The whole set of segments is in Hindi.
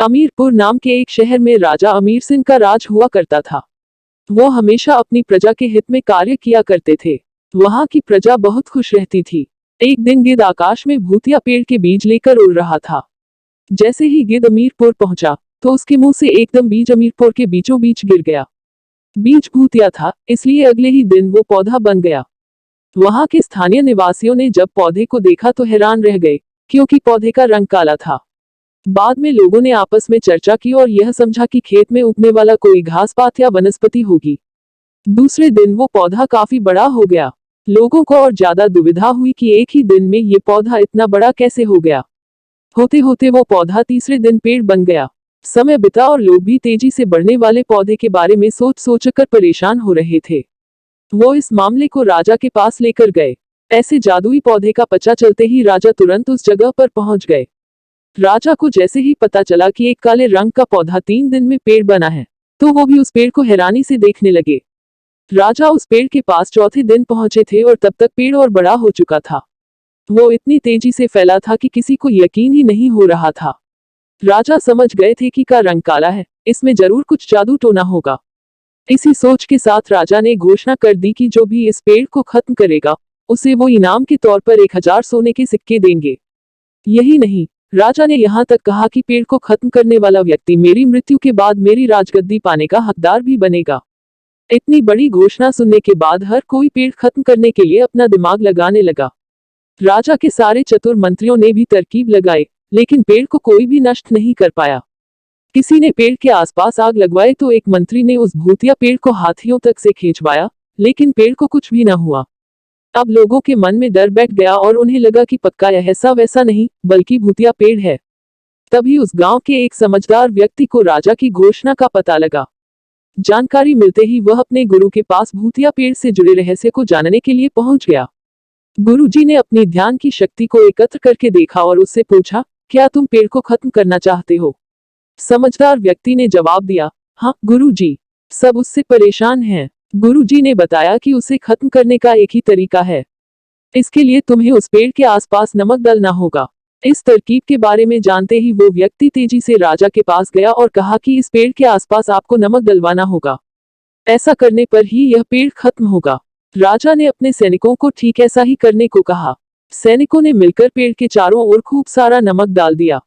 अमीरपुर नाम के एक शहर में राजा अमीर सिंह का राज हुआ करता था। वो हमेशा अपनी प्रजा के हित में कार्य किया करते थे। वहां की प्रजा बहुत खुश रहती थी। एक दिन गिद्ध आकाश में भूतिया पेड़ के बीज लेकर उड़ रहा था। जैसे ही गिद्ध अमीरपुर पहुंचा तो उसके मुंह से एकदम बीज अमीरपुर के बीचों बीच गिर गया। बीज भूतिया था, इसलिए अगले ही दिन वो पौधा बन गया। वहां के स्थानीय निवासियों ने जब पौधे को देखा तो हैरान रह गए, क्योंकि पौधे का रंग काला था। बाद में लोगों ने आपस में चर्चा की और यह समझा कि खेत में उगने वाला कोई घास पात या वनस्पति होगी। दूसरे दिन वो पौधा काफी बड़ा हो गया। लोगों को और ज्यादा दुविधा हुई कि एक ही दिन में ये पौधा इतना बड़ा कैसे हो गया। होते होते वो पौधा तीसरे दिन पेड़ बन गया। समय बिता और लोग भी तेजी से बढ़ने वाले पौधे के बारे में सोच सोचकर परेशान हो रहे थे। वो इस मामले को राजा के पास लेकर गए। ऐसे जादुई पौधे का पता चलते ही राजा तुरंत उस जगह पर पहुंच गए। राजा को जैसे ही पता चला कि एक काले रंग का पौधा 3 दिन में पेड़ बना है, तो वो भी उस पेड़ को हैरानी से देखने लगे। राजा उस पेड़ के पास चौथे दिन पहुंचे थे और तब तक पेड़ और बड़ा हो चुका था। वो इतनी तेजी से फैला था कि किसी को यकीन ही नहीं हो रहा था। राजा समझ गए थे कि का रंग काला है, इसमें जरूर कुछ जादू टोना होगा। इसी सोच के साथ राजा ने घोषणा कर दी कि जो भी इस पेड़ को खत्म करेगा, उसे वो इनाम के तौर पर 1000 सोने के सिक्के देंगे। यही नहीं, राजा ने यहाँ तक कहा कि पेड़ को खत्म करने वाला व्यक्ति मेरी मृत्यु के बाद मेरी राजगद्दी पाने का हकदार भी बनेगा। इतनी बड़ी घोषणा सुनने के बाद हर कोई पेड़ खत्म करने के लिए अपना दिमाग लगाने लगा। राजा के सारे चतुर मंत्रियों ने भी तरकीब लगाई, लेकिन पेड़ को कोई भी नष्ट नहीं कर पाया। किसी ने पेड़ के आसपास आग लगवाई तो एक मंत्री ने उस भूतिया पेड़ को हाथियों तक से खींचवाया, लेकिन पेड़ को कुछ भी न हुआ। अब लोगों के मन में डर बैठ गया और उन्हें लगा कि पक्का यह ऐसा वैसा नहीं, बल्कि भूतिया पेड़ है। तभी उस गांव के एक समझदार व्यक्ति को राजा की घोषणा का पता लगा। जानकारी मिलते ही वह अपने गुरु के पास भूतिया पेड़ से जुड़े रहस्य को जानने के लिए पहुंच गया। गुरुजी ने अपनी ध्यान की शक्ति को एकत्र करके देखा और उससे पूछा, क्या तुम पेड़ को खत्म करना चाहते हो? समझदार व्यक्ति ने जवाब दिया, हाँ गुरुजी, सब उससे परेशान हैं। गुरुजी ने बताया कि उसे खत्म करने का एक ही तरीका है। इसके लिए तुम्हें उस पेड़ के आसपास नमक डालना होगा। इस तरकीब के बारे में जानते ही वो व्यक्ति तेजी से राजा के पास गया और कहा कि इस पेड़ के आसपास आपको नमक डलवाना होगा। ऐसा करने पर ही यह पेड़ खत्म होगा। राजा ने अपने सैनिकों को ठीक ऐसा ही करने को कहा। सैनिकों ने मिलकर पेड़ के चारों ओर खूब सारा नमक डाल दिया।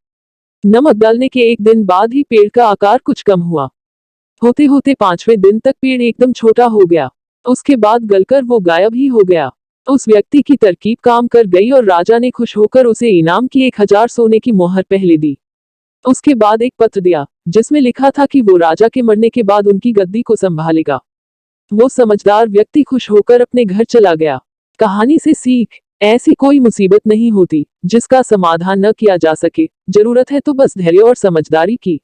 नमक डालने के एक दिन बाद ही पेड़ का आकार कुछ कम हुआ। होते होते 5वें दिन तक पेड़ एकदम छोटा हो गया। उसके बाद गलकर वो गायब ही हो गया। उस व्यक्ति की तरकीब काम कर गई और राजा ने खुश होकर उसे इनाम की 1000 सोने की मोहर पहले दी। उसके बाद एक पत्र दिया, जिसमें लिखा था कि वो राजा के मरने के बाद उनकी गद्दी को संभालेगा। वो समझदार व्यक्ति खुश होकर अपने घर चला गया। कहानी से सीख, ऐसी कोई मुसीबत नहीं होती जिसका समाधान न किया जा सके। जरूरत है तो बस धैर्य और समझदारी की।